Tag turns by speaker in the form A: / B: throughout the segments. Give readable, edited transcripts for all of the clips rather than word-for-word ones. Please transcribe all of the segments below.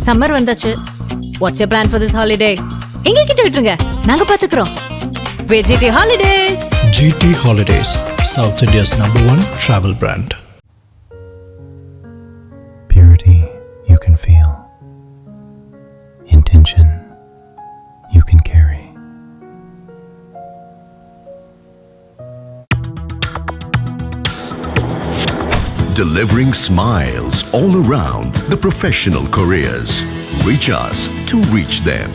A: Summer வந்தாச்சு. What's your plan for this holiday? எங்க கிட்ட விட்டுருங்க, நாங்க பாத்துக்கிறோம். VGT Holidays.
B: GT Holidays, South India's #1 travel brand.
C: Purity you can feel. Intention you can carry.
D: Delivering smiles all around the professional careers. Reach us to reach them.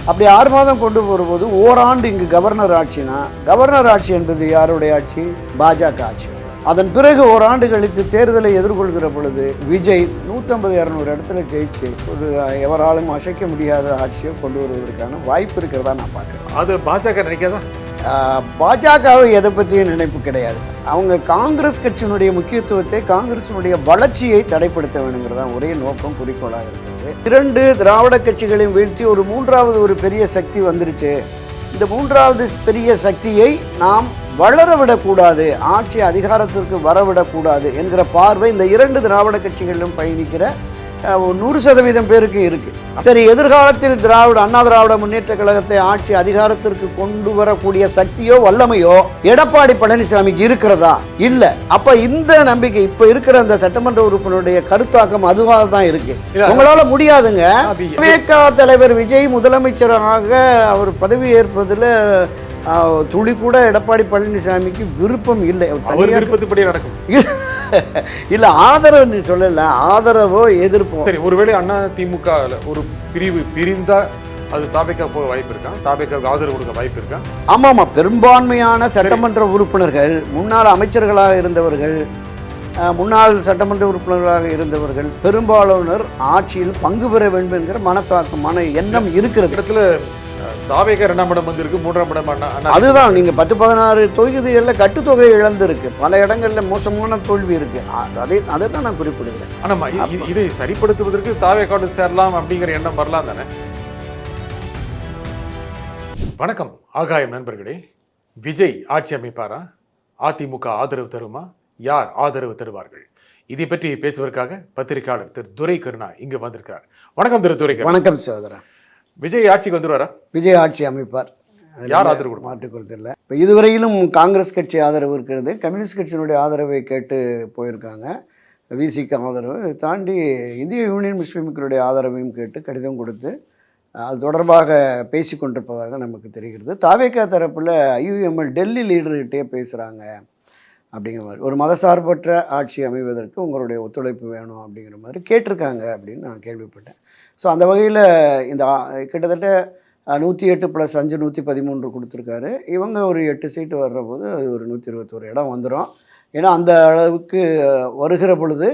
E: அப்படி 6 மாதம் கொண்டு வரும்போது ஓராண்டு இங்கு கவர்னர் ஆட்சினா, கவர்னர் ஆட்சி என்பது யாருடைய ஆட்சி? பாஜக ஆட்சி. அதன் பிறகு ஓராண்டு கழித்து தேர்தலை எதிர்கொள்கிற பொழுது விஜய் 150-200 இடத்துல ஜெயிச்சு ஒரு எவராலும் அசைக்க முடியாத ஆட்சியை கொண்டு வருவதற்கான வாய்ப்பு இருக்கிறதா நான் பார்க்குறேன்.
F: அது பாஜக நினைக்காதா?
E: பாஜகவை எதை பற்றியும் நினைப்பு கிடையாது. அவங்க காங்கிரஸ் கட்சியினுடைய முக்கியத்துவத்தை, காங்கிரசினுடைய வளர்ச்சியை தடைப்படுத்த வேணுங்கிறதா ஒரே நோக்கம், குறிக்கோளாக இருக்கிறது. 2 திராவிட கட்சிகளையும் வீழ்த்தி ஒரு 3வது ஒரு பெரிய சக்தி வந்துருச்சு. இந்த 3வது பெரிய சக்தியை நாம் வளரவிடக்கூடாது, ஆட்சி அதிகாரத்திற்கு வரவிடக்கூடாது என்கிற பார்வை இந்த 2 திராவிட கட்சிகளிலும் பயணிக்கிற 100% பேருக்கு இருக்கு. சரி, எதிர்காலத்தில் அண்ணா திராவிட முன்னேற்ற கழகத்தை ஆட்சி அதிகாரத்திற்கு கொண்டு வரக்கூடிய சக்தியோ வல்லமையோ எடப்பாடி பழனிசாமிக்கு இருக்கிறதா? இல்ல. அப்ப இந்த நம்பிக்கை இப்ப இருக்கிற அந்த சட்டமன்ற உறுப்பினருடைய கருத்தாக்கம் அதுவாக தான் இருக்கு. உங்களால முடியாதுங்க. திமுக தலைவர் விஜய் முதலமைச்சராக அவர் பதவி ஏற்பதில் துளி கூட எடப்பாடி பழனிசாமிக்கு விருப்பம் இல்லை.
F: அவர் விருப்பத்துப்படி நடக்கும்.
E: இல்ல, ஆதரவு சொல்லல, ஆதரவோ எதிர்ப்போ.
F: சரி, ஒருவேளை அண்ணா திமுக ஒரு பிரிவு பிரிந்தா அது தாபேக்கா போக வாய்ப்பு இருக்கா? தாபேக்காவுக்கு ஆதரவு கொடுக்க வாய்ப்பு இருக்கா?
E: ஆமாமா, பெரும்பான்மையான சட்டமன்ற உறுப்பினர்கள், முன்னாள் அமைச்சர்களாக இருந்தவர்கள், முன்னாள் சட்டமன்ற உறுப்பினர்களாக இருந்தவர்கள் பெரும்பாலானோர் ஆட்சியில் பங்கு பெற வேண்டும் என்கிற மனத்தாக்கமான எண்ணம் இருக்கிறது.
F: இடத்துல தாவேகா 2ஆம் இடம் வந்திருக்கு, 3ஆம் இடம்
E: அதுதான். நீங்க 10-16 தொகுதிகளில் கட்டுத்தொகை இழந்திருக்கு, பல இடங்கள்ல மோசமான தோல்வி இருக்கு. அதை தான் நான் குறிப்பிடுகிறேன்.
F: ஆனா இதை சரிப்படுத்துவதற்கு தாவேகாவோடு சேரலாம் அப்படிங்கிற எண்ணம் வரலாம் தானே? வணக்கம் ஆகாயம் நண்பர்களே. விஜய் ஆட்சி அமைப்பாரா? அதிமுக ஆதரவு தருமா? யார் ஆதரவு தருவார்கள்? இதை பற்றி பேசுவதற்காக பத்திரிகையாளர் திரு துரை கருணா இங்க வந்திருக்கார். வணக்கம் திரு துரை.
E: வணக்கம் சகோதரா.
F: விஜய் ஆட்சிக்கு வந்துருவாரா?
E: விஜய் ஆட்சி அமைப்பார்.
F: யார் ஆதரவு
E: மாற்று கொடுத்து இல்லை. இப்போ இதுவரையிலும் காங்கிரஸ் கட்சி ஆதரவு இருக்கிறது, கம்யூனிஸ்ட் கட்சியினுடைய ஆதரவை கேட்டு போயிருக்காங்க. விசிக்கு ஆதரவு தாண்டி இந்திய யூனியன் முஸ்லீம்களுடைய ஆதரவையும் கேட்டு கடிதம் கொடுத்து அது தொடர்பாக பேசி கொண்டிருப்பதாக நமக்கு தெரிகிறது. தாவேகா தரப்பில் ஐயுஎம்எல் டெல்லி லீடர்கிட்டே பேசுகிறாங்க அப்படிங்கிற மாதிரி, ஒரு மதசார்பற்ற ஆட்சி அமைவதற்கு உங்களுடைய ஒத்துழைப்பு வேணும் அப்படிங்கிற மாதிரி கேட்டிருக்காங்க அப்படின்னு நான் கேள்விப்பட்டேன். ஸோ அந்த வகையில் இந்த கிட்டத்தட்ட 108 + 5 113 கொடுத்துருக்காரு. இவங்க ஒரு 8 சீட்டு வர்ற போது அது ஒரு 121 இடம் வந்துடும். ஏன்னா அந்த அளவுக்கு வருகிற பொழுது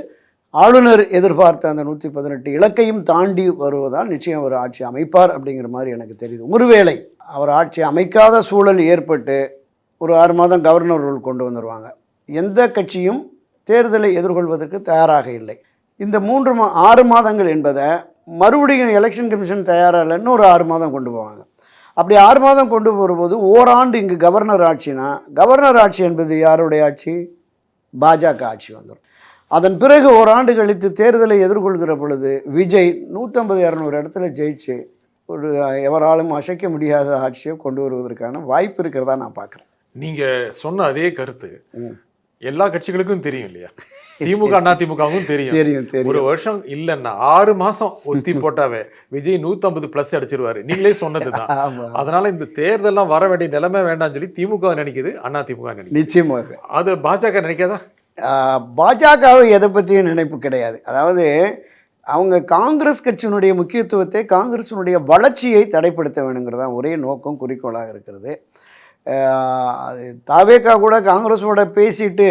E: ஆளுநர் எதிர்பார்த்த அந்த 118 இலக்கையும் தாண்டி வருவதால் நிச்சயம் அவர் ஆட்சி அமைப்பார் அப்படிங்கிற மாதிரி எனக்கு தெரியுது. ஒருவேளை அவர் ஆட்சி அமைக்காத சூழல் ஏற்பட்டு ஒரு 6 மாதம் கவர்னர் ரூல் கொண்டு வந்துடுவாங்க. எந்த கட்சியும் தேர்தலை எதிர்கொள்வதற்கு தயாராக இல்லை. இந்த 6 மாதங்கள் என்பதை மறுபடியும் எலெக்ஷன் கமிஷன் தயாராக இல்லைன்னு ஒரு 6 மாதம் கொண்டு போவாங்க. அப்படி 6 மாதம் கொண்டு வரும்போது ஓராண்டு இங்கு கவர்னர் ஆட்சினா, கவர்னர் ஆட்சி என்பது யாருடைய ஆட்சி? பாஜக ஆட்சி வந்துடும். அதன் பிறகு ஓராண்டு கழித்து தேர்தலை எதிர்கொள்கிற பொழுது விஜய் 150-200 இடத்துல ஜெயிச்சு ஒரு எவராலும் அசைக்க முடியாத ஆட்சியை கொண்டு வருவதற்கான வாய்ப்பு இருக்கிறதா நான் பார்க்குறேன்.
F: நீங்கள் சொன்ன அதே கருத்து எல்லா கட்சிகளுக்கும் தெரியும் இல்லையா? திமுக அதிமுகவும் தெரியும். ஒரு வருஷம் இல்லைன்னா 6 மாசம் ஒத்தி போட்டாவே விஜய் 150+ அடிச்சிருவாரு. நீங்களே சொன்னதுதான். அதனால இந்த தேர்தலாம் வர வேண்டிய நிலைமை வேண்டாம்னு சொல்லி திமுக நினைக்குது, அதிமுக நினைக்குது.
E: நிச்சயமாக.
F: அது பாஜக நினைக்காதா?
E: பாஜகவை எதை பற்றியும் நினைப்பு கிடையாது. அதாவது அவங்க காங்கிரஸ் கட்சியினுடைய முக்கியத்துவத்தை, காங்கிரசினுடைய வளர்ச்சியை தடைப்படுத்த வேணுங்கிறதா ஒரே நோக்கம், குறிக்கோளாக இருக்கிறது. தாவேகா கூட காங்கிரஸோட பேசிட்டு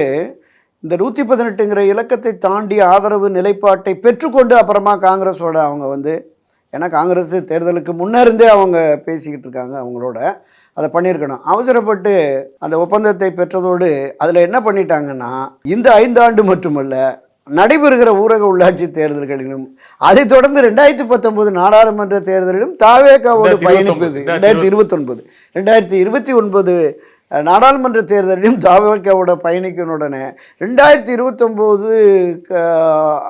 E: இந்த 118ங்கிற இலக்கத்தை தாண்டி ஆதரவு நிலைப்பாட்டை பெற்றுக்கொண்டு அப்புறமா காங்கிரஸோட அவங்க ஏன்னா காங்கிரஸ் தேர்தலுக்கு முன்னே அவங்க பேசிக்கிட்டு இருக்காங்க, அவங்களோட அதை பண்ணியிருக்கணும். அவசரப்பட்டு அந்த ஒப்பந்தத்தை பெற்றதோடு அதில் என்ன பண்ணிட்டாங்கன்னா, இந்த 5 ஆண்டு மட்டுமல்ல நடைபெறுகிற ஊரக உள்ளாட்சி தேர்தல்களிலும் அதை தொடர்ந்து 2019 நாடாளுமன்ற தேர்தலிலும் தாவேகாவோடு பயணிப்பது 2029 நாடாளுமன்ற தேர்தலையும் தாவேக்காவோட பயணிக்கிற உடனே 2029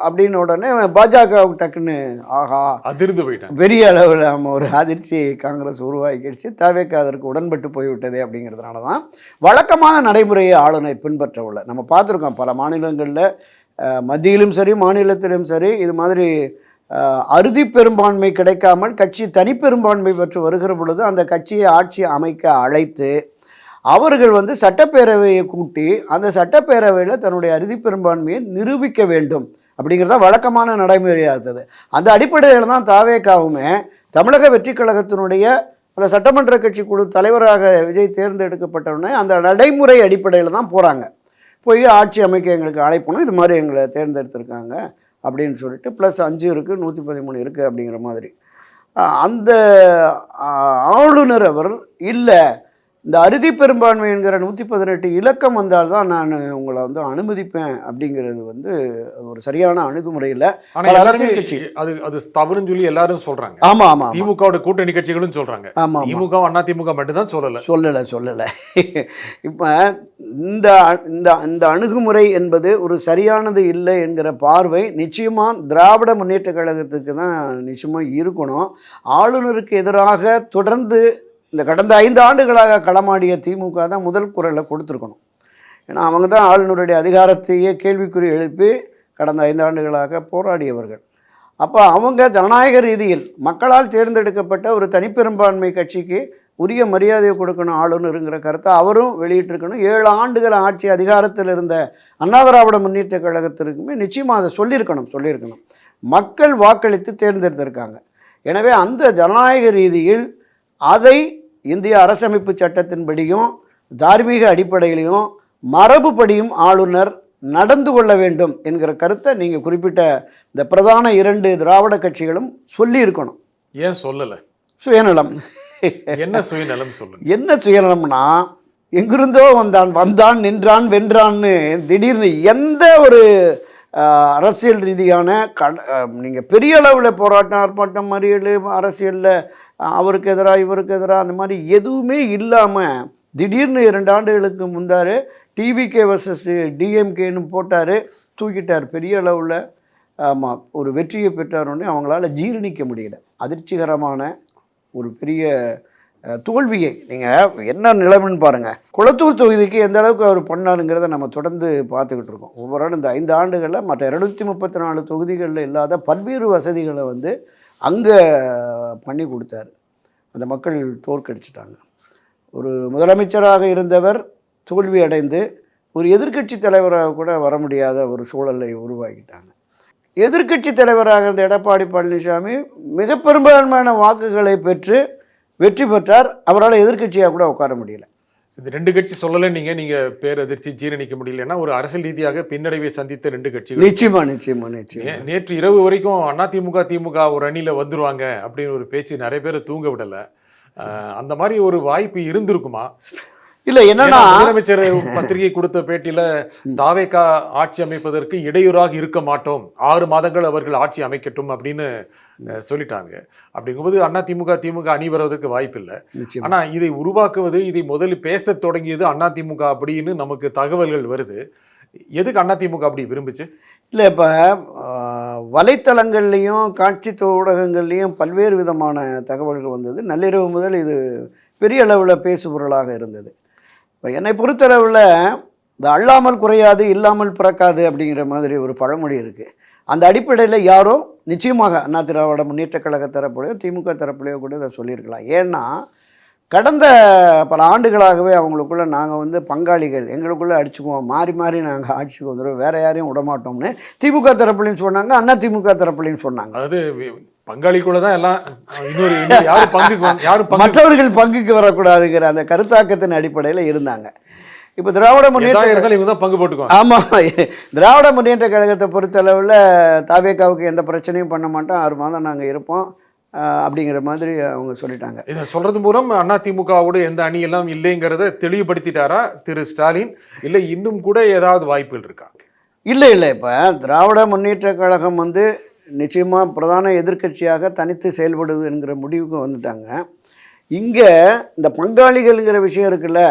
E: அப்படின்னு உடனே பாஜகவுக்கு டக்குன்னு ஆஹா
F: அதிர்ந்து போயிட்டாங்க.
E: பெரிய அளவில் ஒரு அதிர்ச்சி காங்கிரஸ் உருவாக்கிடுச்சு. தாவேக்கா அதற்கு உடன்பட்டு போய்விட்டதே அப்படிங்கிறதுனால தான் வழக்கமான நடைமுறையை ஆளுநர் பின்பற்றவில்லை. நம்ம பார்த்துருக்கோம் பல மாநிலங்களில், மத்தியிலும் சரி மாநிலத்திலும் சரி, இது மாதிரி அறுதி பெரும்பான்மை கிடைக்காமல் கட்சி தனிப்பெரும்பான்மை பெற்று வருகிற பொழுது அந்த கட்சியை ஆட்சி அமைக்க அழைத்து அவர்கள் சட்டப்பேரவையை கூட்டி அந்த சட்டப்பேரவையில் தன்னுடைய அறுதி பெரும்பான்மையை நிரூபிக்க வேண்டும் அப்படிங்கிறத வழக்கமான நடைமுறையாக இருந்தது. அந்த அடிப்படையில் தான் தாவேக்காவுமே தமிழக வெற்றி கழகத்தினுடைய அந்த சட்டமன்ற கட்சி குழு தலைவராக விஜய் தேர்ந்தெடுக்கப்பட்டவுடனே அந்த நடைமுறை அடிப்படையில் தான் போகிறாங்க. போய் ஆட்சி அமைக்க எங்களுக்கு அழைப்பணும், இது மாதிரி எங்களை தேர்ந்தெடுத்திருக்காங்க அப்படின்னு சொல்லிட்டு +5 இருக்குது, 113 இருக்குது அப்படிங்கிற மாதிரி. அந்த ஆளுநர் அவர் இல்லை, இந்த அறுதி பெரும்பான்மை என்கிற 118 இலக்கம் வந்தால் தான் நான் உங்களை அனுமதிப்பேன் அப்படிங்கிறது அது ஒரு சரியான அணுகுமுறை இல்லை.
F: அரசியல் கட்சி அது தவறுன்னு சொல்லி எல்லாரும் சொல்றாங்க.
E: ஆமா ஆமா,
F: திமுகவோட கூட்டணி கட்சிகளும் சொல்றாங்க.
E: ஆமா,
F: திமுக அதிமுக மட்டும் தான் சொல்லல.
E: இப்ப இந்த அணுகுமுறை என்பது ஒரு சரியானது இல்லை என்கிற பார்வை நிச்சயமா திராவிட முன்னேற்ற கழகத்துக்கு தான் நிச்சயமா இருக்கணும். ஆளுநருக்கு எதிராக தொடர்ந்து இந்த கடந்த 5 ஆண்டுகளாக களமாடிய திமுக தான் முதல் குரலை கொடுத்துருக்கணும். ஏன்னா அவங்க தான் ஆளுநருடைய அதிகாரத்தையே கேள்விக்குறி எழுப்பி கடந்த 5 ஆண்டுகளாக போராடியவர்கள். அப்போ அவங்க ஜனநாயக ரீதியில் மக்களால் தேர்ந்தெடுக்கப்பட்ட ஒரு தனிப்பெரும்பான்மை கட்சிக்கு உரிய மரியாதையை கொடுக்கணும் ஆளுநருங்கிற கருத்தை அவரும் வெளியிட்டிருக்கணும். 7 ஆண்டுகள் ஆட்சி அதிகாரத்தில் இருந்த அண்ணா திராவிட முன்னேற்ற கழகத்திற்குமே நிச்சயமாக அதை சொல்லியிருக்கணும். மக்கள் வாக்களித்து தேர்ந்தெடுத்திருக்காங்க. எனவே அந்த ஜனநாயக ரீதியில் அதை இந்திய அரசமைப்பு சட்டத்தின்படியும் தார்மீக அடிப்படையிலையும் மரபுப்படியும் ஆளுநர் நடந்து கொள்ள வேண்டும் என்கிற கருத்தை நீங்கள் குறிப்பிட்ட இந்த பிரதான 2 திராவிட கட்சிகளும் சொல்லியிருக்கணும்.
F: ஏன் சொல்லலை?
E: சுயநலம்.
F: என்ன சுயநலம் சொல்லுங்க?
E: என்ன சுயநலம்னா, எங்கிருந்தோ வந்தான் நின்றான் வென்றான்னு திடீர்னு எந்த ஒரு அரசியல் ரீதியான நீங்கள் பெரிய அளவில் போராட்டம் ஆர்ப்பாட்டம் மறியல் அரசியலில் அவருக்கு எதிராக இவருக்கு எதிராக அந்த மாதிரி எதுவுமே இல்லாமல் திடீர்னு 2 ஆண்டுகளுக்கு முந்தார் டிவிகே வர்சஸ் டிஎம்கேன்னு போட்டார், தூக்கிட்டார் பெரிய அளவில். ஆமாம், ஒரு வெற்றியை பெற்றாரோடனே அவங்களால ஜீரணிக்க முடியல. அதிர்ச்சிகரமான ஒரு பெரிய தோல்வியை நீங்கள் என்ன நிலைமைன்னு பாருங்கள். குளத்தூர் தொகுதிக்கு எந்த அளவுக்கு அவர் பண்ணாருங்கிறத நம்ம தொடர்ந்து பார்த்துக்கிட்டு இருக்கோம். ஒவ்வொரு ஆண்டு இந்த 5 ஆண்டுகளில் மற்ற 234 தொகுதிகளில் இல்லாத பல்வேறு வசதிகளை அங்கே பண்ணி கொடுத்தாரு. அந்த மக்கள் தோற்கடிச்சிட்டாங்க. ஒரு முதலமைச்சராக இருந்தவர் தோல்வி அடைந்து ஒரு எதிர்க்கட்சி தலைவராக கூட வர முடியாத ஒரு சூழலை உருவாக்கிட்டாங்க. எதிர்க்கட்சி தலைவராக இருந்த எடப்பாடி பழனிசாமி மிக பெரும்பான்மையான வாக்குகளை பெற்று வெற்றி பெற்றார். அவரால் எதிர்க்கட்சியாக கூட உட்கார முடியல.
F: இந்த 2 கட்சி சொல்லலை நீங்க பேரதிர்ச்சி ஜீரணிக்க முடியலன்னா ஒரு அரசியல் ரீதியாக பின்னடைவை சந்தித்த 2 கட்சிகள்
E: நிச்சயமா.
F: நேற்று இரவு வரைக்கும் அதிமுக திமுக ஒரு அணியில வந்துருவாங்க அப்படின்னு ஒரு பேச்சு நிறைய பேர் தூங்க விடல. அந்த மாதிரி ஒரு வாய்ப்பு இருந்திருக்குமா?
E: இல்லை, என்னன்னா
F: முதலமைச்சர் பத்திரிகை கொடுத்த பேட்டியில தாவேக்கா ஆட்சி அமைப்பதற்கு இடையூறாக இருக்க மாட்டோம், 6 மாதங்கள் அவர்கள் ஆட்சி அமைக்கட்டும் அப்படின்னு சொல்லிட்டாங்க. அப்படிங்கும்போது அதிமுக திமுக அணி வருவதற்கு வாய்ப்பு இல்லை. ஆனா இதை உருவாக்குவது, இதை முதலில் பேச தொடங்கியது அதிமுக அப்படின்னு நமக்கு தகவல்கள் வருது. எதுக்கு அதிமுக அப்படி விரும்புச்சு?
E: இல்லை, இப்போ வலைத்தளங்கள்லேயும் காட்சி ஊடகங்கள்லேயும் பல்வேறு விதமான தகவல்கள் வந்தது. நள்ளிரவு முதல் இது பெரிய அளவில் பேசுபொருளாக இருந்தது. இப்போ என்னை பொறுத்தளவில் இந்த அள்ளாமல் குறையாது இல்லாமல் பிறக்காது அப்படிங்கிற மாதிரி ஒரு பழமொழி இருக்குது. அந்த அடிப்படையில் யாரோ நிச்சயமாக அண்ணா திராவிட முன்னேற்ற கழக தரப்புலையோ திமுக தரப்புலையோ கூட இதை சொல்லியிருக்கலாம். ஏன்னா கடந்த பல ஆண்டுகளாகவே அவங்களுக்குள்ள நாங்கள் பங்காளிகள், எங்களுக்குள்ளே அடிச்சுக்குவோம், மாறி மாறி நாங்கள் ஆட்சிக்கு வந்துடுவோம், வேறு யாரையும் விடமாட்டோம்னு திமுக தரப்புலையும் சொன்னாங்க, அண்ணா திமுக தரப்புலையும் சொன்னாங்க.
F: அதாவது பங்காளிக்குள்ள தான் எல்லாம், யாரும்
E: மற்றவர்கள் பங்குக்கு வரக்கூடாதுங்கிற அந்த கருத்தாக்கத்தின் அடிப்படையில் இருந்தாங்க. இப்போ திராவிட முன்னேற்ற
F: பங்கு போட்டுக்கோ.
E: ஆமாம், திராவிட முன்னேற்ற கழகத்தை பொறுத்தளவில் தாவேக்காவுக்கு எந்த பிரச்சனையும் பண்ண மாட்டோம், 6 மாதம் நாங்கள் இருப்போம் அப்படிங்கிற மாதிரி அவங்க சொல்லிட்டாங்க.
F: இதை சொல்றது மூலம் அதிமுகவோட எந்த அணியெல்லாம் இல்லைங்கிறத தெளிவுபடுத்திட்டாரா திரு ஸ்டாலின்? இல்லை இன்னும் கூட ஏதாவது வாய்ப்புகள் இருக்கா?
E: இல்லை, இப்போ திராவிட முன்னேற்ற கழகம் நிச்சயமாக பிரதான எதிர்க்கட்சியாக தனித்து செயல்படுது என்கிற முடிவுக்கு வந்துட்டாங்க. இங்கே இந்த பங்காளிகள்ங்கிற விஷயம் இருக்குல்ல,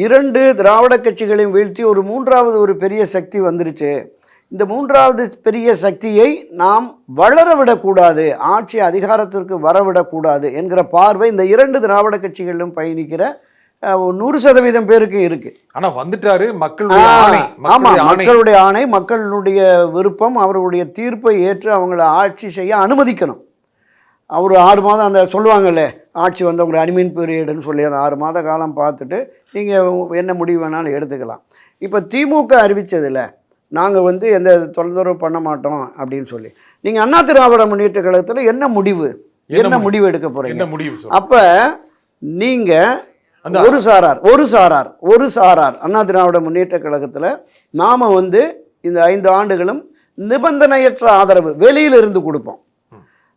E: 2 திராவிட கட்சிகளையும் வீழ்த்தி ஒரு 3வது ஒரு பெரிய சக்தி வந்துருச்சு. இந்த 3வது பெரிய சக்தியை நாம் வளரவிடக்கூடாது, ஆட்சி அதிகாரத்திற்கு வரவிடக்கூடாது என்கிற பார்வை இந்த 2 திராவிட கட்சிகளிலும் பயணிக்கிற 100% பேருக்கு இருக்கு.
F: ஆனா வந்துட்டாரு மக்களுடைய ஆணை.
E: ஆமா, மக்களுடைய ஆணை, மக்களுடைய விருப்பம், அவர்களுடைய தீர்ப்பை ஏற்று அவங்கள ஆட்சி செய்ய அனுமதிக்கணும். அவர் 6 மாதம் அந்த சொல்லுவாங்கல்ல, ஆட்சி வந்தவங்க அனிமீன் பீரியடுன்னு சொல்லி அந்த 6 மாத காலம் பார்த்துட்டு நீங்கள் என்ன முடிவு வேணாலும் எடுத்துக்கலாம். இப்போ திமுக அறிவித்ததில் நாங்கள் வந்து எந்த தொலைதொடர்பு பண்ண மாட்டோம் அப்படின்னு சொல்லி, நீங்கள் அண்ணா திராவிட முன்னேற்ற கழகத்தில் என்ன முடிவு எடுக்க போகிறீங்க? அப்போ நீங்கள் ஒரு சாரார் அண்ணா திராவிட முன்னேற்ற கழகத்தில் நாம் வந்து இந்த 5 ஆண்டுகளும் நிபந்தனையற்ற ஆதரவு வெளியிலிருந்து கொடுப்போம்.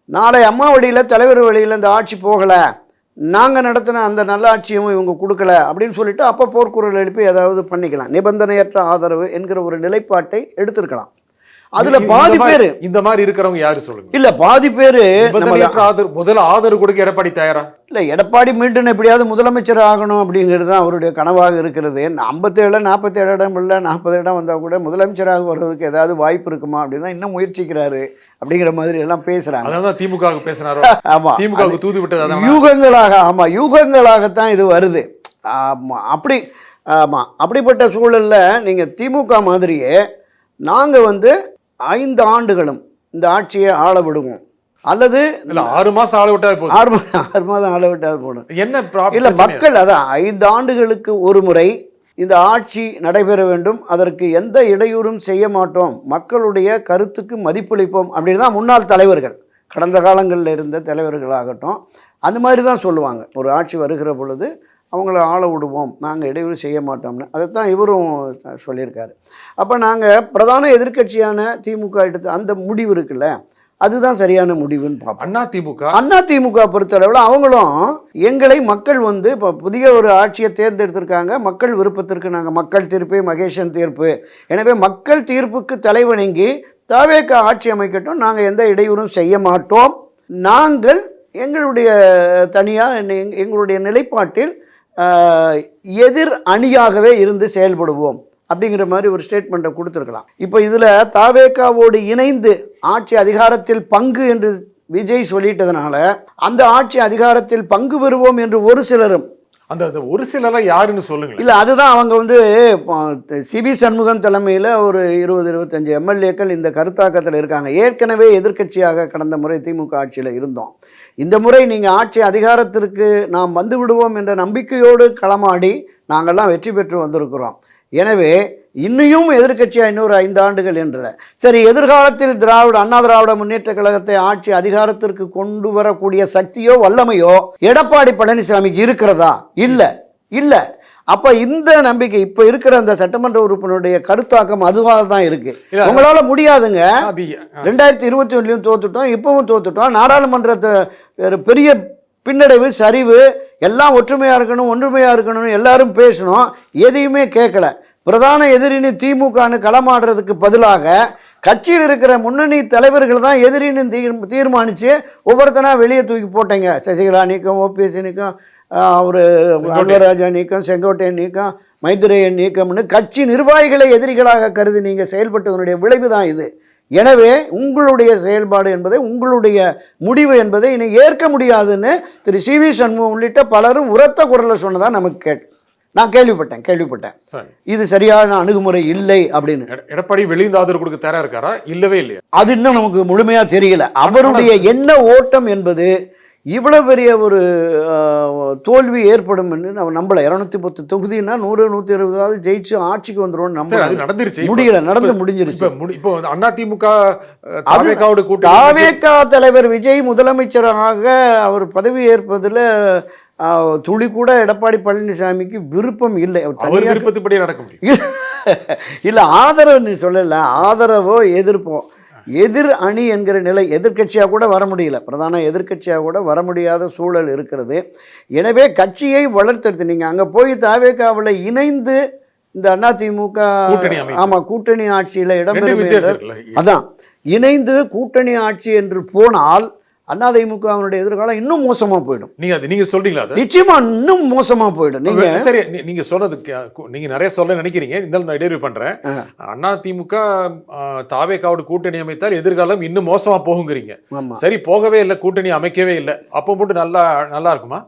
E: நாளை அம்மா வழியில், தலைவர் வழியில் இந்த ஆட்சி போகலை, நாங்கள் நடத்தின அந்த நல்ல ஆட்சியும் இவங்க கொடுக்கல அப்படின்னு சொல்லிட்டு அப்போ போர்க்குரல் எழுப்பி ஏதாவது பண்ணிக்கலாம். நிபந்தனையற்ற ஆதரவு என்கிற ஒரு நிலைப்பாட்டை எடுத்திருக்கலாம். அதுல பாதி பேரு
F: இந்த மாதிரி இருக்கிறவங்க யாரு சொல்லுங்க?
E: இல்ல, பாதி பேரு
F: முதல்ல ஆதரவு கொடுக்க எடப்பாடி தயாரா
E: இல்ல. எடப்பாடி மீண்டும் எப்படியாவது முதலமைச்சர் ஆகணும் அப்படிங்கிறது தான் அவருடைய கனவாக இருக்கிறது. 57 47 இடம் இல்லை, 40 இடம் வந்தா கூட முதலமைச்சராக வர்றதுக்கு ஏதாவது வாய்ப்பு இருக்குமா அப்படின்னு இன்னும் முயற்சிக்கிறாரு அப்படிங்கிற மாதிரி எல்லாம் பேசுறாங்க.
F: அதான் திமுக பேசுறாரோ. ஆமா, திமுக தூது விட்டது
E: யூகங்களாக. ஆமா, யூகங்களாகத்தான் இது வருது. ஆமா, அப்படிப்பட்ட சூழல்ல நீங்க திமுக மாதிரியே நாங்கள் வந்து 5 ஆண்டுகளும் இந்த ஆட்சியை ஆள விடுவோம், அல்லது
F: 6 மாதம் ஆள விட்டால் போதும்.
E: 6 மாதம் ஆள விட்டால் போதும்.
F: என்ன
E: இல்லை, மக்கள் அதான் 5 ஆண்டுகளுக்கு ஒரு முறை இந்த ஆட்சி நடைபெற வேண்டும், அதற்கு எந்த இடையூறும் செய்ய மாட்டோம், மக்களுடைய கருத்துக்கு மதிப்பளிப்போம் அப்படின்னு தான் முன்னாள் தலைவர்கள், கடந்த காலங்களில் இருந்த தலைவர்களாகட்டும் அந்த மாதிரி தான் சொல்லுவாங்க. ஒரு ஆட்சி வருகிற பொழுது அவங்கள ஆள விடுவோம், நாங்கள் இடையூறு செய்ய மாட்டோம்னு. அதைத்தான் இவரும் சொல்லியிருக்காரு. அப்போ நாங்கள் பிரதான எதிர்க்கட்சியான திமுக எடுத்து அந்த முடிவு இருக்குல்ல, அதுதான் சரியான முடிவுன்னு பார்ப்போம். அண்ணா திமுக பொறுத்தளவில் அவங்களும் எங்களை மக்கள் வந்து இப்போ புதிய ஒரு ஆட்சியை தேர்ந்தெடுத்திருக்காங்க, மக்கள் விருப்பத்திற்கு நாங்கள் மக்கள் தீர்ப்பு, மகேஷன் தீர்ப்பு, எனவே மக்கள் தீர்ப்புக்கு தலைவணங்கி தவேக ஆட்சி அமைக்கட்டும், நாங்கள் எந்த இடையூறும் செய்ய மாட்டோம், நாங்கள் எங்களுடைய தனியாக எங்களுடைய நிலைப்பாட்டில் எதிர் அணியாகவே இருந்து செயல்படுவோம் அப்படிங்கிற மாதிரி ஒரு ஸ்டேட்மெண்ட்டை கொடுத்துருக்கலாம். இப்போ இதில் தாவேகாவோடு இணைந்து ஆட்சி அதிகாரத்தில் பங்கு என்று விஜய் சொல்லிட்டதுனால அந்த ஆட்சி அதிகாரத்தில் பங்கு பெறுவோம் என்று ஒரு சிலரும்,
F: அந்த ஒரு சிலரெல்லாம் யாருன்னு சொல்லுங்க.
E: இல்லை, அதுதான் அவங்க வந்து சிபி சண்முகம் தலைமையில் ஒரு 20-25 எம்எல்ஏக்கள் இந்த கருத்தாக்கத்தில் இருக்காங்க. ஏற்கனவே எதிர்க்கட்சியாக கடந்த முறை திமுக ஆட்சியில் இருந்தோம். இந்த முறை நீங்கள் ஆட்சி அதிகாரத்திற்கு நாம் வந்து விடுவோம் என்ற நம்பிக்கையோடு களமாடி நாங்கள்லாம் வெற்றி பெற்று வந்திருக்கிறோம். எனவே இன்னும் எதிர்க்கட்சியாக இன்னொரு 5 ஆண்டுகள் என்ற சரி, எதிர்காலத்தில் அண்ணா திராவிட முன்னேற்ற கழகத்தை ஆட்சி அதிகாரத்திற்கு கொண்டு வரக்கூடிய சக்தியோ வல்லமையோ எடப்பாடி பழனிசாமிக்கு இருக்கிறதா? இல்லை. அப்ப இந்த நம்பிக்கை இப்ப இருக்கிற அந்த சட்டமன்ற உறுப்பினருடைய கருத்தாக்கம் அதுவாக தான் இருக்கு. உங்களால முடியாதுங்க, 2021 தோத்துட்டோம், இப்பவும் தோத்துட்டோம், நாடாளுமன்றத்தை பெரிய பின்னடைவு, சரிவு, எல்லாம் ஒற்றுமையா இருக்கணும்னு எல்லாரும் பேசணும், எதையுமே கேட்கல. பிரதான எதிரினி திமுகன்னு களமாடுறதுக்கு பதிலாக கட்சியில் இருக்கிற முன்னணி தலைவர்கள் தான் எதிரின்னு தீர்மானித்து ஒவ்வொருத்தனா வெளியே தூக்கி போட்டீங்க. சசிகலா நீக்கம், ஓபிஎஸ் நீக்கம், அவர் அன்பராஜா நீக்கம், செங்கோட்டையன் நீக்கம், மைத்ரேயன் நீக்கம்னு கட்சி நிர்வாகிகளை எதிரிகளாக கருதி நீங்கள் செயல்பட்டதனுடைய விளைவு தான் இது. எனவே உங்களுடைய செயல்பாடு என்பதை, உங்களுடைய முடிவு என்பதை இனி ஏற்க முடியாதுன்னு திரு சிவி சண்முகம் உள்ளிட்ட பலரும் உரத்த குரலில் சொன்னதான் நமக்கு நான் கேள்விப்பட்டேன். இது சரியான அணுகுமுறை இல்லை அப்படின்னு.
F: எடப்பாடி வெளியிருந்து ஆதரவு கொடுக்க தயாரா இருக்காரா? இல்லவே இல்லையா? அது
E: இன்னும் நமக்கு முழுமையா தெரியல. அவருடைய எண்ண ஓட்டம் என்பது இவ்வளவு பெரிய ஒரு தோல்வி ஏற்படும் என்று நம்ம நம்பல. 210 தொகுதினா 100-120 ஜெயிச்சு ஆட்சிக்கு வந்துடும் முடிஞ்சிருச்சு.
F: இப்போ அதிமுக
E: தாவேகா தலைவர் விஜய் முதலமைச்சராக அவர் பதவி ஏற்பதில் துளி கூட எடப்பாடி பழனிசாமிக்கு விருப்பம் இல்லை.
F: அவர் விருப்பத்துப்படி நடக்க முடியும்.
E: இல்லை, ஆதரவு சொல்லல, ஆதரவோ எதிர்ப்போ, எதிர் அணி என்கிற நிலை, எதிர்க்கட்சியாக கூட வர முடியல, பிரதான எதிர்க்கட்சியாக கூட வர முடியாத சூழல் இருக்கிறது. எனவே கட்சியை வளர்த்தெடுத்து நீங்கள் அங்கே போய் தாவேகாவில் இணைந்து இந்த அதிமுக கூட்டணி ஆட்சியில் இடம்பெறும், அதான் இணைந்து கூட்டணி ஆட்சி என்று போனால் அதிமுகவினுடைய எதிர்காலம் இன்னும் மோசமா போயிடும்.
F: நீங்க சொல்றீங்களா அது?
E: நிச்சயமா இன்னும் மோசமா போயிடும். நீங்க
F: சரி, நீங்க சொல்றது நீங்க நிறைய சொல்ல நினைக்கிறீங்க, இருந்தாலும் நான் இடையூறு பண்றேன். அதிமுக தாவேகாவோட கூட்டணி அமைத்தால் எதிர்காலம் இன்னும் மோசமா போகுங்கிறீங்க. சரி, போகவே இல்லை, கூட்டணி அமைக்கவே இல்லை, அப்போ மட்டும் நல்லா இருக்குமா?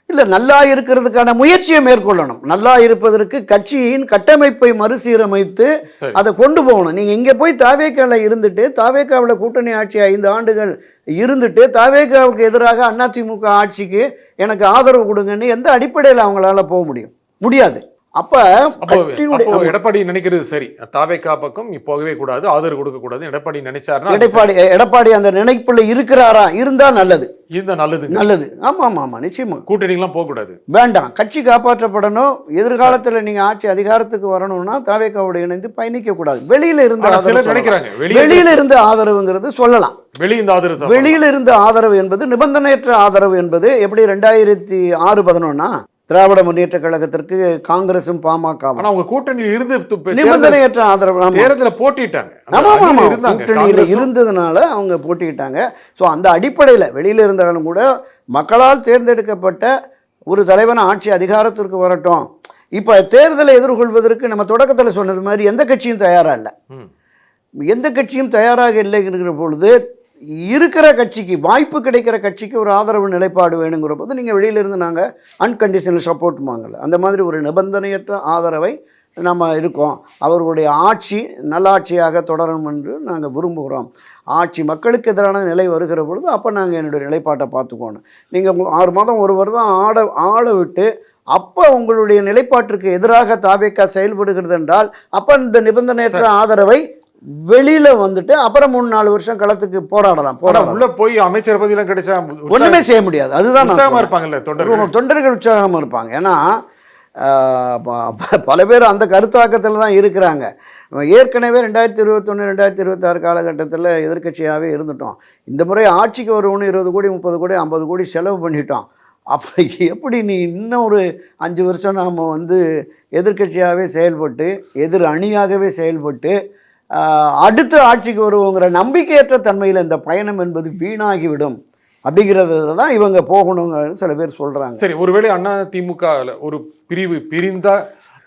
E: இல்லை, நல்லா இருக்கிறதுக்கான முயற்சியை மேற்கொள்ளணும். நல்லா இருப்பதற்கு கட்சியின் கட்டமைப்பை மறுசீரமைத்து அதை கொண்டு போகணும். நீங்கள் இங்கே போய் தாவேகாவில் இருந்துட்டு, தாவேகாவில் கூட்டணி ஆட்சி 5 ஆண்டுகள் இருந்துட்டு, தாவேகாவுக்கு எதிராக அதிமுக ஆட்சிக்கு எனக்கு ஆதரவு கொடுங்கன்னு எந்த அடிப்படையில் அவங்களால போக முடியாது. அப்போ
F: எடப்பாடி நினைக்கிறது சரி, தாவேகா பக்கம் போகவே கூடாது, ஆதரவு கொடுக்க கூடாது. எடப்பாடி நினைச்சாருன்னா
E: எடப்பாடி அந்த நினைப்புல இருக்கிறாரா? இருந்தா நல்லது.
F: நல்லது.
E: ஆமா, நிச்சயமா
F: கூட்டணிலாம் போக கூடாது,
E: வேண்டாம். கட்சி காப்பாற்றப்படணும். எதிர்காலத்துல நீங்க ஆட்சி அதிகாரத்துக்கு வரணும்னா தாவேகாவோட இணைந்து பயணிக்க கூடாது. வெளியில இருந்து ஆதரவுங்கிறது சொல்லலாம். வெளியில இருந்து ஆதரவு என்பது நிபந்தனையற்ற ஆதரவு என்பது எப்படி 2006-11 திராவிட முன்னேற்ற கழகத்திற்கு காங்கிரசும் பாமகவும்
F: அவங்க கூட்டணியில் இருந்து
E: நிபந்தனையற்ற ஆதரவு
F: தேர்தலில் போட்டிட்டாங்க.
E: கூட்டணியில் இருந்ததுனால அவங்க போட்டிட்டாங்க. ஸோ அந்த அடிப்படையில் வெளியில இருந்தாலும் கூட மக்களால் தேர்ந்தெடுக்கப்பட்ட ஒரு தலைவன் ஆட்சி அதிகாரத்திற்கு வரட்டும். இப்போ தேர்தலை எதிர்கொள்வதற்கு நம்ம தொடக்கத்தில் சொன்னது மாதிரி எந்த கட்சியும் தயாராக இல்லை. எந்த கட்சியும் தயாராக இல்லைங்கிற பொழுது இருக்கிற கட்சிக்கு, வாய்ப்பு கிடைக்கிற கட்சிக்கு ஒரு ஆதரவு நிலைப்பாடு வேணுங்கிற போது நீங்கள் வெளியிலிருந்து நாங்கள் அன்கண்டிஷனல் சப்போர்ட் வாங்கலை. அந்த மாதிரி ஒரு நிபந்தனையற்ற ஆதரவை நம்ம இருக்கோம். அவர்களுடைய ஆட்சி நல்லாட்சியாக தொடரும் என்று நாங்கள் விரும்புகிறோம். ஆட்சி மக்களுக்கு எதிரான நிலை வருகிற பொழுது அப்போ நாங்கள் என்னுடைய நிலைப்பாட்டை பார்த்துக்கோணும். நீங்கள் 6 மாதம் 1 வருடம் ஆட விட்டு அப்போ உங்களுடைய நிலைப்பாட்டிற்கு எதிராக தாவேகா செயல்படுகிறது என்றால் அப்போ இந்த நிபந்தனையற்ற ஆதரவை வெளியில வந்துட்டு அப்புறம் 3-4 வருஷம் களத்துக்கு போராடலாம்.
F: உள்ள போய் அமைச்சர் பதவியெல்லாம் கிடைச்சா
E: ஒண்ணுமே செய்ய முடியாது. அதுதான்
F: இருப்பாங்கல்ல
E: தொண்டர்கள் உற்சாகமாக இருப்பாங்க. ஏன்னா பல பேர் அந்த கருத்தாக்கத்தில் தான் இருக்கிறாங்க. ஏற்கனவே 2021 2026 காலகட்டத்தில் எதிர்க்கட்சியாகவே இருந்துட்டோம். இந்த முறை ஆட்சிக்கு வருவோன்னு 20 கோடி 30 கோடி 50 கோடி செலவு பண்ணிட்டோம். அப்போ எப்படி நீ இன்னும் ஒரு 5 வருஷம் நாம் எதிர்க்கட்சியாகவே செயல்பட்டு எதிர் அணியாகவே செயல்பட்டு அடுத்த ஆட்சிக்கு வருவோங்கிற நம்பிக்கையற்ற தன்மையில் இந்த பயணம் என்பது வீணாகிவிடும் அப்படிங்கிறதுல தான் இவங்க போகணுங்க சில பேர் சொல்கிறாங்க.
F: சரி, ஒருவேளை அதிமுக ஒரு பிரிவு பிரிந்தா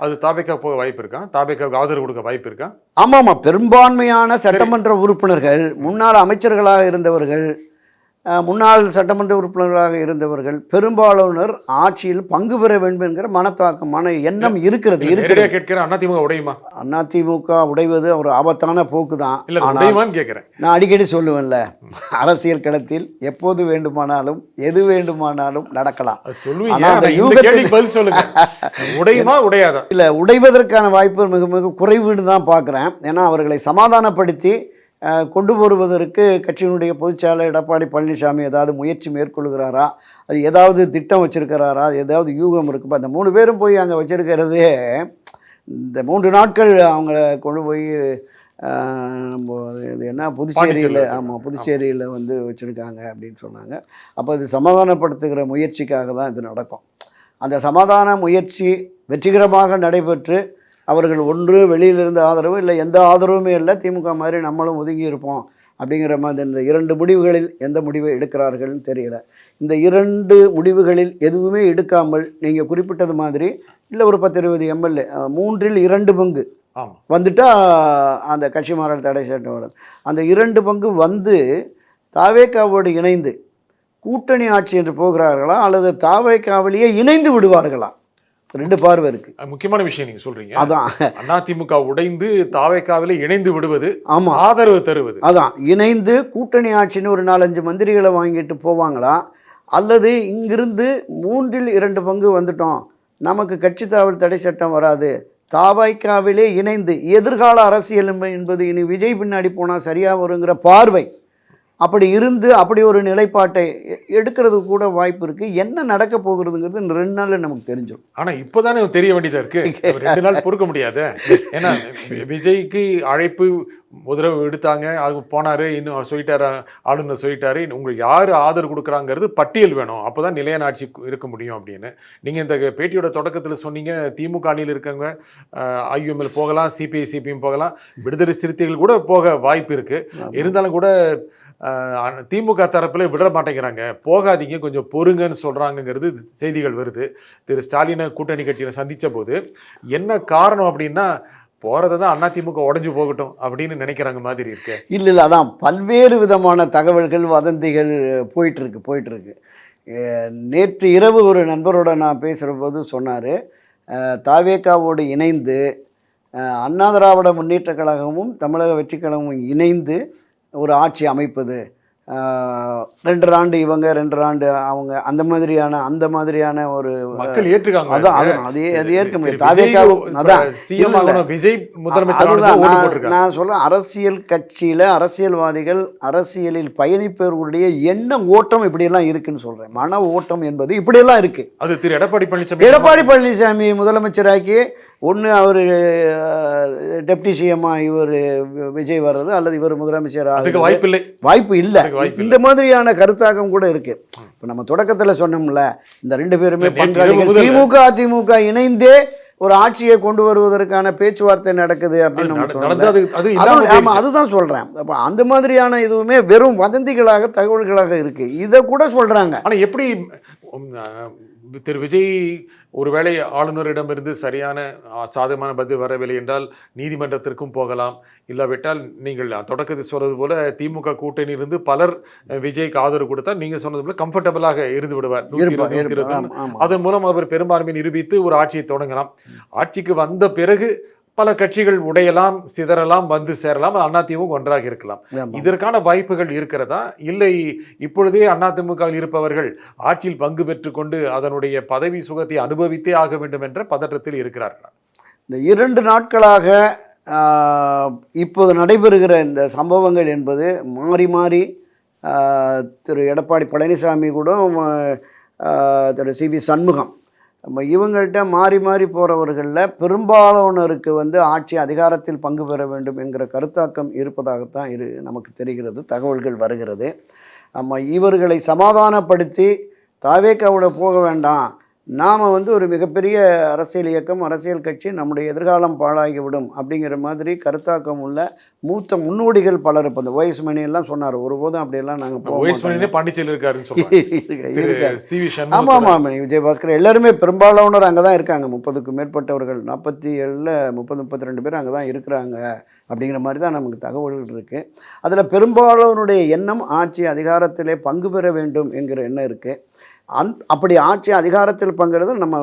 F: அது தாவேகா போக வாய்ப்பு இருக்கா? தாவேகாவுக்கு ஆதரவு கொடுக்க வாய்ப்பு இருக்கா?
E: ஆமாம், பெரும்பான்மையான சட்டமன்ற உறுப்பினர்கள், முன்னாள் அமைச்சர்களாக இருந்தவர்கள், முன்னாள் சட்டமன்ற உறுப்பினர்களாக இருந்தவர்கள் பெரும்பாலானோர் ஆட்சியில் பங்கு பெற வேண்டும் என்கிற மன எண்ணம் இருக்கிறது.
F: அதிமுக உடையுமா?
E: அதிமுக உடைவது ஒரு ஆபத்தான போக்கு தான்.
F: கேட்கிறேன்.
E: நான் அடிக்கடி சொல்லுவேன்ல, அரசியல் களத்தில் எப்போது வேண்டுமானாலும் எது வேண்டுமானாலும் நடக்கலாம். இல்ல, உடைவதற்கான வாய்ப்பு மிக மிக குறைவுன்னு தான் பார்க்குறேன். ஏன்னா அவர்களை சமாதானப்படுத்தி கொண்டு வருவதற்கு கட்சியினுடைய பொதுச்செயலாளர் எடப்பாடி பழனிசாமி ஏதாவது முயற்சி மேற்கொள்கிறாரா, அது ஏதாவது திட்டம் வச்சிருக்கிறாரா, ஏதாவது யூகம் இருக்குப்பா. அந்த 3 பேரும் போய் அங்கே வச்சிருக்கிறதே இந்த 3 நாட்கள் அவங்க கொண்டு போய் இது என்ன புதுச்சேரியில், ஆமாம் புதுச்சேரியில் வச்சுருக்காங்க அப்படின்னு சொன்னாங்க. அப்போ இது சமாதானப்படுத்துகிற முயற்சிக்காக தான் இது நடக்கும். அந்த சமாதான முயற்சி வெற்றிகரமாக நடைபெற்று அவர்கள் ஒன்று வெளியிலிருந்து ஆதரவு இல்லை, எந்த ஆதரவுமே இல்லை, திமுக மாதிரி நம்மளும் ஒதுங்கி இருப்போம் அப்படிங்கிற மாதிரி இந்த 2 முடிவுகளில் எந்த முடிவை எடுக்கிறார்கள்னு தெரியல. இந்த 2 முடிவுகளில் எதுவுமே எடுக்காமல் நீங்கள் குறிப்பிட்டது மாதிரி இல்லை ஒரு 10-20 எம்எல்ஏ 3இல் 2 பங்கு வந்துட்டால் அந்த கட்சி மாறல் தடை சட்டம் அந்த 2 பங்கு தாவேகாவோடு இணைந்து கூட்டணி ஆட்சி என்று போகிறார்களா அல்லது தாவேகாவிலேயே இணைந்து விடுவார்களா? 2 பார்வை இருக்கு.
F: முக்கியமான விஷயம் நீங்க சொல்றீங்க.
E: அதான்
F: அதிமுக உடைந்து தாவேகாவிலே இணைந்து விடுவது, ஆமா ஆதரவு தருவது.
E: அதான் இணைந்து கூட்டணி ஆட்சின்னு ஒரு 4-5 மந்திரிகளை வாங்கிட்டு போவாங்களா, அல்லது இங்கிருந்து 3இல் 2 பங்கு வந்துட்டோம், நமக்கு கட்சி தாவல் தடை சட்டம் வராது, தாவேகாவிலே இணைந்து எதிர்கால அரசியல் என்பது இனி விஜய் பின்னாடி போனால் சரியாக வருங்கிற பார்வை அப்படி இருந்து அப்படி ஒரு நிலைப்பாட்டை எடுக்கிறது கூட வாய்ப்பு இருக்குது. என்ன நடக்க போகிறதுங்கிறது 2 நாளில் நமக்கு தெரிஞ்சிடும்.
F: ஆனால் இப்போ தானே தெரிய வேண்டியதாக இருக்குது, 2 நாள் பொறுக்க முடியாது. ஏன்னா விஜய்க்கு அழைப்பு முதல்ல எடுத்தாங்க, அது போனார், இன்னும் சொல்லிட்டாரு, ஆளுநர் சொல்லிட்டாரு, உங்களுக்கு யார் ஆதரவு கொடுக்குறாங்கிறது பட்டியல் வேணும், அப்போ தான் நிலையான ஆட்சி இருக்க முடியும் அப்படின்னு. நீங்கள் இந்த பேட்டியோட தொடக்கத்தில் சொன்னீங்க, திமுக அணியில் இருக்கவங்க ஐயுஎம்எல் போகலாம், சிபிஐ சிபிஎம் போகலாம், விடுதலை சிறுத்தைகள் கூட போக வாய்ப்பு இருக்குது. இருந்தாலும் கூட திமுக தரப்புல விட மாட்டேங்கிறாங்க, போகாதீங்க கொஞ்சம் பொறுங்கன்னு சொல்றாங்கங்கிறது செய்திகள் வருது. திரு ஸ்டாலினை கூட்டணி கட்சியில சந்திச்ச போது என்ன காரணம் அப்படின்னா, போறதை தான் அதிமுக உடஞ்சு போகட்டும் அப்படின்னு நினைக்கிறாங்க மாதிரி இருக்கு.
E: இல்லை அதான் பல்வேறு விதமான தகவல்கள் வதந்திகள் போயிட்டு இருக்கு. நேற்று இரவு ஒரு நண்பரோட நான் பேசுகிற போது சொன்னார், தாவேகாவோடு இணைந்து அண்ணா திராவிட முன்னேற்ற கழகமும் தமிழக வெற்றி கழகமும் இணைந்து ஒரு ஆட்சி அமைப்பது, 2 ஆண்டு இவங்க 2 ஆண்டு அவங்க, அந்த மாதிரியான ஒரு
F: மக்கள் ஏற்றுக்காங்க.
E: அதான் அது ஏற்க முடியும். தாவேகா அதான்
F: விஜய் முதலமைச்சர்.
E: நான் சொல்றேன், அரசியல் கட்சியில அரசியல்வாதிகள் அரசியலில் பயணிப்பவர்களுடைய எண்ண ஓட்டம் இப்படியெல்லாம் இருக்குன்னு சொல்றேன். மன ஓட்டம் என்பது இப்படியெல்லாம் இருக்கு.
F: அது திரு எடப்பாடி பழனிசாமி
E: முதலமைச்சராக்கி ஒன்று அவர் டெப்டி சிஎம்மா இவர் விஜய் வர்றது, அல்லது இவர் முதலமைச்சர் வாய்ப்பு இல்லை. இந்த மாதிரியான கருத்தாக்கம் கூட இருக்கு. இப்போ நம்ம தொடக்கத்தில் சொன்னோம்ல, இந்த 2 பேருமே பங்காளிகள், திமுக அதிமுக இணைந்தே ஒரு ஆட்சியை கொண்டு வருவதற்கான பேச்சுவார்த்தை நடக்குது அப்படின்னு அதுதான் சொல்றேன். அப்போ அந்த மாதிரியான எதுவுமே வெறும் வதந்திகளாக தகவல்களாக இருக்கு. இதை கூட சொல்றாங்க.
F: ஆனால் எப்படி திரு விஜய் ஒருவேளை ஆளுநரிடமிருந்து சரியான சாதகமான பதில் வரவில்லை என்றால் நீதிமன்றத்திற்கும் போகலாம், இல்லாவிட்டால் நீங்கள் தொடக்கத்தில் சொல்றது போல திமுக கூட்டணி இருந்து பலர் விஜய்க்கு ஆதரவு கொடுத்தால் நீங்க சொன்னது போல கம்ஃபர்டபுளாக இருந்து விடுவார். 120 அதன் மூலம் அவர் பெரும்பான்மை நிரூபித்து ஒரு ஆட்சியை தொடங்கலாம். ஆட்சிக்கு வந்த பிறகு பல கட்சிகள் உடையலாம், சிதறலாம், வந்து சேரலாம், அதிமுக ஒன்றாக இருக்கலாம். இதற்கான வாய்ப்புகள் இருக்கிறதா, இல்லை இப்பொழுதே அதிமுகவில் இருப்பவர்கள் ஆட்சியில் பங்கு பெற்று கொண்டு அதனுடைய பதவி சுகத்தை அனுபவித்தே ஆக வேண்டும் என்ற பதற்றத்தில் இருக்கிறார்களா?
E: இந்த 2 நாட்களாக இப்போது நடைபெறுகிற இந்த சம்பவங்கள் என்பது மாறி மாறி திரு எடப்பாடி பழனிசாமி கூட திரு சிவி சண்முகம் இவங்கள்ட்ட மாறி மாறி போகிறவர்களில் பெரும்பாலானோருக்கு ஆட்சி அதிகாரத்தில் பங்கு பெற வேண்டும் என்கிற கருத்தாக்கம் இருப்பதாகத்தான் நமக்கு தெரிகிறது, தகவல்கள் வருகிறது. இவர்களை சமாதானப்படுத்தி தாவேகாவோட போக வேண்டாம், நாம் ஒரு மிகப்பெரிய அரசியல் இயக்கம், அரசியல் கட்சி, நம்முடைய எதிர்காலம் பாழாகிவிடும் அப்படிங்கிற மாதிரி கருத்தாக்கம் உள்ள மூத்த முன்னோடிகள் பலர். இப்போ இந்த OS மணி எல்லாம் சொன்னார், ஒருபோதும் அப்படியெல்லாம் நாங்கள்
F: பாண்டிச்சேரியில் இருக்காரு.
E: ஆமாம், விஜயபாஸ்கர் எல்லாருமே பெரும்பாலானோர் அங்கே தான் இருக்காங்க. 30க்கும் மேற்பட்டவர்கள், 47 32 பேர் அங்கே தான் இருக்கிறாங்க அப்படிங்கிற மாதிரி தான் நமக்கு தகவல்கள் இருக்குது. அதில் பெரும்பாலானோருடைய எண்ணம் ஆட்சி அதிகாரத்திலே பங்கு பெற வேண்டும் என்கிற எண்ணம் இருக்குது. அப்படி ஆட்சி அதிகாரத்தில் பங்குறது நம்ம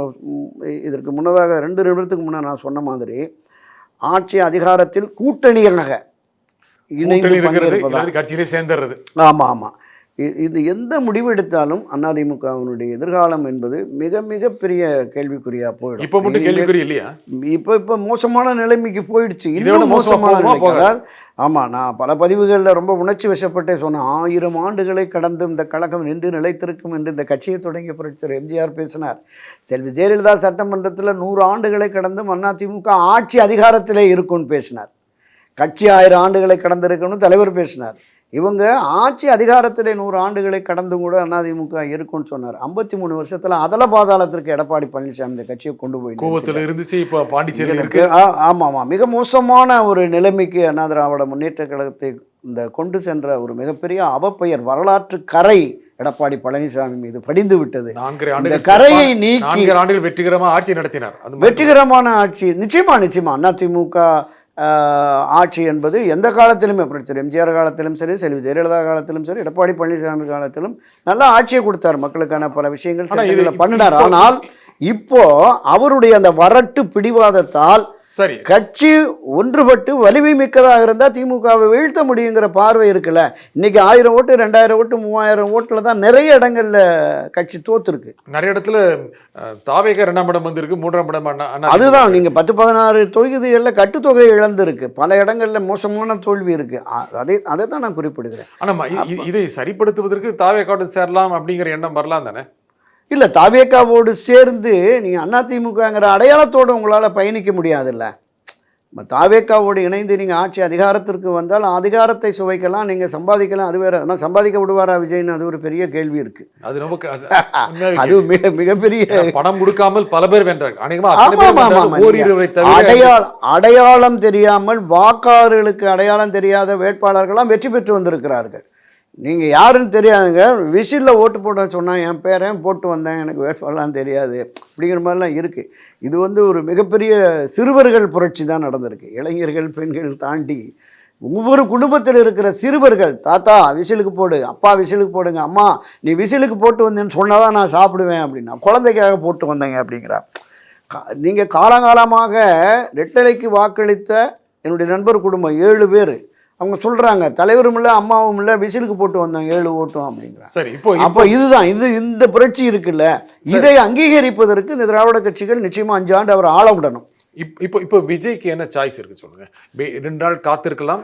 E: இதற்கு முன்னதாக 2 நிமிடத்துக்கு முன்னே நான் சொன்ன மாதிரி ஆட்சி அதிகாரத்தில் கூட்டணியாக இணைந்து
F: கட்சியிலே சேர்ந்துறது.
E: ஆமாம், இது எந்த முடிவு எடுத்தாலும் அதிமுகவினுடைய எதிர்காலம் என்பது மிக மிக பெரிய கேள்விக்குறியா போயிடும்.
F: இப்போ மட்டும் கேள்விக்குறி இல்லையா?
E: இப்போ மோசமான நிலைமைக்கு போயிடுச்சு, இன்னும் மோசமான நிலைக்கு. அதாவது ஆமாம், நான் பல பதிவுகளில் ரொம்ப உணர்ச்சி வசப்பட்டே சொன்னேன். 1000 ஆண்டுகளை கடந்து இந்த கழகம் நின்று நிலைத்திருக்கும் என்று இந்த கட்சியை தொடங்கிய புரட்சியர் எம்ஜிஆர் பேசினார். செல்வி ஜெயலலிதா சட்டமன்றத்தில் 100 ஆண்டுகளை கடந்தும் அதிமுக ஆட்சி அதிகாரத்திலே இருக்கும்னு பேசினார். கட்சி 1000 ஆண்டுகளை கடந்திருக்கணும் தலைவர் பேசினார். இவங்க ஆட்சி அதிகாரத்திலே 100 ஆண்டுகளை கடந்தும் கூட அதிமுக இருக்குன்னு சொன்னார். 53 வருஷத்தில் அதல பாதாளத்திற்கு எடப்பாடி பழனிசாமி இந்த கட்சியை கொண்டு போய்
F: கோவத்தில் இருந்துச்சு, இப்போ பாண்டிச்சேரியில் இருக்கு.
E: ஆமாம், மிக மோசமான ஒரு நிலைமைக்கு அண்ணா திராவிட முன்னேற்ற கழகத்தை கொண்டு சென்ற ஒரு மிகப்பெரிய அவப்பெயர், வரலாற்று கரை எடப்பாடி பழனிசாமி மீது படிந்து விட்டது.
F: 4 ஆண்டுகள்
E: கரையை நீக்கி
F: 4 ஆண்டுகள் வெற்றிகரமாக ஆட்சி நடத்தினார்.
E: வெற்றிகரமான ஆட்சி நிச்சயமா அதிமுக ஆட்சி என்பது எந்த காலத்திலுமே, புரட்சியர் எம்ஜிஆர் காலத்திலும் சரி, செல்வி ஜெயலலிதா காலத்திலும் சரி, எடப்பாடி பழனிசாமி காலத்திலும் நல்ல ஆட்சியை கொடுத்தார். மக்களுக்கான பல விஷயங்கள் பண்ணினார். ஆனால் இப்போ அவருடைய அந்த வரட்டு பிடிவாதத்தால்
F: சரி
E: கட்சி ஒன்றுபட்டு வலிமை மிக்கதாக இருந்தால் திமுகவை வீழ்த்த முடியுங்கிற பார்வை இருக்குல்ல. இன்னைக்கு 1000 ஓட்டு 2000 ஓட்டு 3000 ஓட்டுல தான் நிறைய இடங்கள்ல கட்சி தோத்துருக்கு.
F: நிறைய இடத்துல தாவேகா 2ஆம் இடம் வந்திருக்கு, 3ஆம் இடம்.
E: அதுதான் நீங்க 10-16 தொகுதிகளில் கட்டுத்தொகை இழந்திருக்கு, பல இடங்கள்ல மோசமான தோல்வி இருக்கு. அதை தான் நான் குறிப்பிடுகிறேன்.
F: ஆனா இதை சரிப்படுத்துவதற்கு தாவேகாவுடன் சேரலாம் அப்படிங்கிற எண்ணம் வரலாம் தானே?
E: இல்லை, தாவேகாவோடு சேர்ந்து நீங்கள் அதிமுகங்கிற அடையாளத்தோடு உங்களால் பயணிக்க முடியாதுல்ல. தாவேகாவோடு இணைந்து நீங்கள் ஆட்சி அதிகாரத்திற்கு வந்தால் அதிகாரத்தை சுவைக்கலாம், நீங்கள் சம்பாதிக்கலாம், அது வேறு. ஆனால் சம்பாதிக்க விடுவாரா விஜய்னு அது ஒரு பெரிய கேள்வி இருக்குது.
F: அது நமக்கு
E: அது மிகப்பெரிய
F: பணம் கொடுக்காமல் பல பேர் வென்றாங்க.
E: அடையாளம் தெரியாமல் வாக்காளர்களுக்கு அடையாளம் தெரியாத வேட்பாளர்கள்லாம் வெற்றி பெற்று வந்திருக்கிறார்கள். நீங்கள் யாருன்னு தெரியாதுங்க, விசிலில் ஓட்டு போட சொன்னால் என் பேரன் போட்டு வந்தேன், எனக்கு வேட்பாளர்லாம் தெரியாது அப்படிங்கிற மாதிரிலாம் இருக்குது. இது வந்து ஒரு மிகப்பெரிய சிறுவர்கள் புரட்சி தான் நடந்திருக்கு. இளைஞர்கள் பெண்கள் தாண்டி ஒவ்வொரு குடும்பத்தில் இருக்கிற சிறுவர்கள், தாத்தா விசிலுக்கு போடு, அப்பா விசிலுக்கு போடுங்க, அம்மா நீ விசிலுக்கு போட்டு வந்தேன்னு சொன்னால் தான் நான் சாப்பிடுவேன் அப்படின்னா, குழந்தைக்காக போட்டு வந்தேங்க அப்படிங்கிறா. நீங்கள் காலங்காலமாக ரெட்டலைக்கு வாக்களித்த என்னுடைய நண்பர் குடும்பம் 7 பேர், அவங்க சொல்கிறாங்க தலைவரும் இல்லை அம்மாவும் இல்லை, விசிலுக்கு போட்டு வந்தோம் 7 ஓட்டும் அப்படிங்கிறாங்க.
F: சரி,
E: அப்போ இதுதான் இந்த புரட்சி இருக்குல்ல, இதை அங்கீகரிப்பதற்கு இந்த திராவிட கட்சிகள் நிச்சயமாக 5 ஆண்டு அவர் ஆள விடணும்.
F: இப்போ விஜய்க்கு என்ன சாய்ஸ் இருக்கு சொல்லுங்க? 2 நாள் காத்திருக்கலாம்,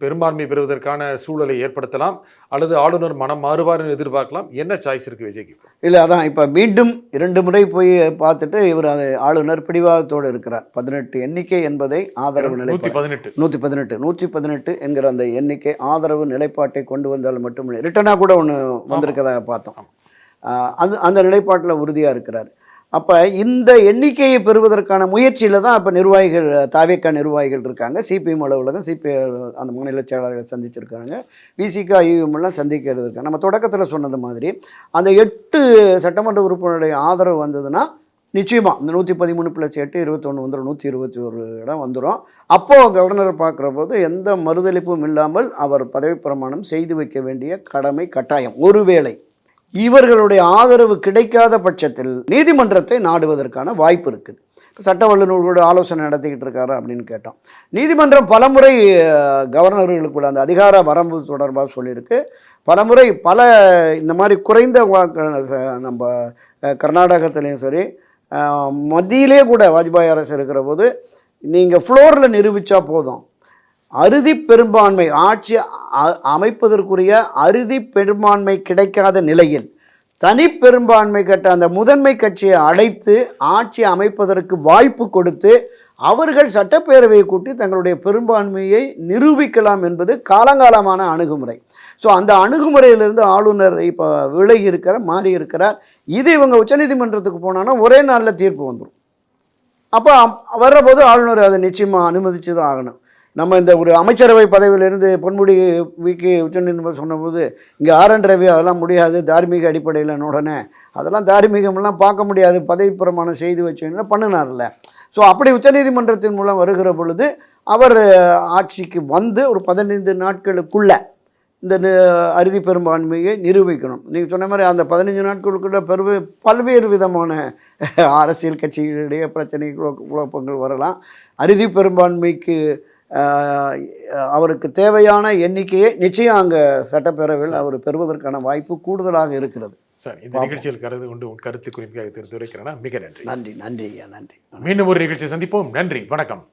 F: பெரும்பான்மை பெறுவதற்கான சூழலை ஏற்படுத்தலாம், அல்லது ஆளுநர் மனம் மாறுவார்னு எதிர்பார்க்கலாம். என்ன சாய்ஸ் இருக்கு விஜய்க்கு? இல்லை,
E: அதான் இப்போ மீண்டும் 2 முறை போய் பார்த்துட்டு இவர் அது ஆளுநர் பிடிவாதத்தோடு இருக்கிறார். 18 எண்ணிக்கை என்பதை ஆதரவு நிலைப்பாடு 118 என்கிற அந்த எண்ணிக்கை ஆதரவு நிலைப்பாட்டை கொண்டு வந்தால் மட்டும் இல்லை, ரிட்டனாக கூட ஒன்று வந்திருக்கதாக பார்த்தோம். அந்த நிலைப்பாட்டில் உறுதியாக இருக்கிறார். அப்போ இந்த எண்ணிக்கையை பெறுவதற்கான முயற்சியில் தான் இப்போ நிர்வாகிகள், தாவேக்கா நிர்வாகிகள் இருக்காங்க. சிபிஎம் அலுவலகம், சிபிஐ அந்த மாநில செயலாளர்கள் சந்திச்சிருக்காங்க, விசிகா ஐஎம்எல்லாம் சந்திக்கிறது இருக்காங்க. நம்ம தொடக்கத்தில் சொன்னது மாதிரி அந்த 8 சட்டமன்ற உறுப்பினருடைய ஆதரவு வந்ததுன்னா நிச்சயமாக இந்த 113 + 8 21 வந்துடும், 121 இடம் வந்துடும். அப்போது கவர்னர் பார்க்குற போது எந்த மறுதளிப்பும் இல்லாமல் அவர் பதவி பிரமாணம் செய்து வைக்க வேண்டிய கடமை கட்டாயம். ஒருவேளை இவர்களுடைய ஆதரவு கிடைக்காத பட்சத்தில் நீதிமன்றத்தை நாடுவதற்கான வாய்ப்பு இருக்குது. சட்ட வல்லுநர்களோட ஆலோசனை நடத்திக்கிட்டு இருக்காரு அப்படின்னு கேட்டோம். நீதிமன்றம் பலமுறை கவர்னர்களுக்குள்ள அந்த அதிகார வரம்பு தொடர்பாக சொல்லியிருக்கு. பலமுறை இந்த மாதிரி குறைந்த நம்ம கர்நாடகத்துலேயும் சரி, மத்தியிலே கூட வாஜ்பாய் அரசு இருக்கிற போது நீங்கள் ஃப்ளோரில் நிரூபித்தா போதும், அறுதி பெரும்பான்மை ஆட்சி அமைப்பதற்குரிய அறுதி பெரும்பான்மை கிடைக்காத நிலையில் தனி பெரும்பான்மை கட்ட அந்த முதன்மை கட்சியை அழைத்து ஆட்சி அமைப்பதற்கு வாய்ப்பு கொடுத்து அவர்கள் சட்டப்பேரவையை கூட்டி தங்களுடைய பெரும்பான்மையை நிரூபிக்கலாம் என்பது காலங்காலமான அணுகுமுறை. ஸோ அந்த அணுகுமுறையிலிருந்து ஆளுநர் இப்போ விலகி மாறி இருக்கிறார். இது இவங்க உச்சநீதிமன்றத்துக்கு போனாங்கன்னா ஒரே நாளில் தீர்ப்பு வந்துடும். அப்போ வர்றபோது ஆளுநர் அதை நிச்சயமாக அனுமதித்து தான் ஆகணும். நம்ம இந்த ஒரு அமைச்சரவை பதவியிலிருந்து பொன்முடி விக்கி உச்சநீதிமன்றம் சொன்னபோது இங்கே RN ரவி அதெல்லாம் முடியாது, தார்மீக அடிப்படையில் உடனே அதெல்லாம் தார்மீகமெல்லாம் பார்க்க முடியாது, பதவி பிரமாணம் செய்து வச்சுன்னா பண்ணினார்ல. ஸோ அப்படி உச்சநீதிமன்றத்தின் மூலம் வருகிற பொழுது அவர் ஆட்சிக்கு வந்து ஒரு 15 நாட்களுக்குள்ள இந்த அறுதி பெரும்பான்மையை நிரூபிக்கணும். நீங்கள் சொன்ன மாதிரி அந்த 15 நாட்களுக்குள்ள பல்வேறு விதமான அரசியல் கட்சிகளுடைய பிரச்சனை குழப்பங்கள் வரலாம். அறுதி பெரும்பான்மைக்கு அவருக்கு தேவையான எண்ணிக்கையை நிச்சயம் அங்கே சட்டப்பேரவையில் அவர் பெறுவதற்கான வாய்ப்பு கூடுதலாக இருக்கிறது.
F: சார், இந்த நிகழ்ச்சியில் கருத்து கொண்டு உங்கள் கருத்து குறிப்பாக தெரிவிக்கிறேன்னா மிக நன்றி.
E: நன்றி ஐயா, நன்றி.
F: மீண்டும் ஒரு நிகழ்ச்சியை சந்திப்போம். நன்றி, வணக்கம்.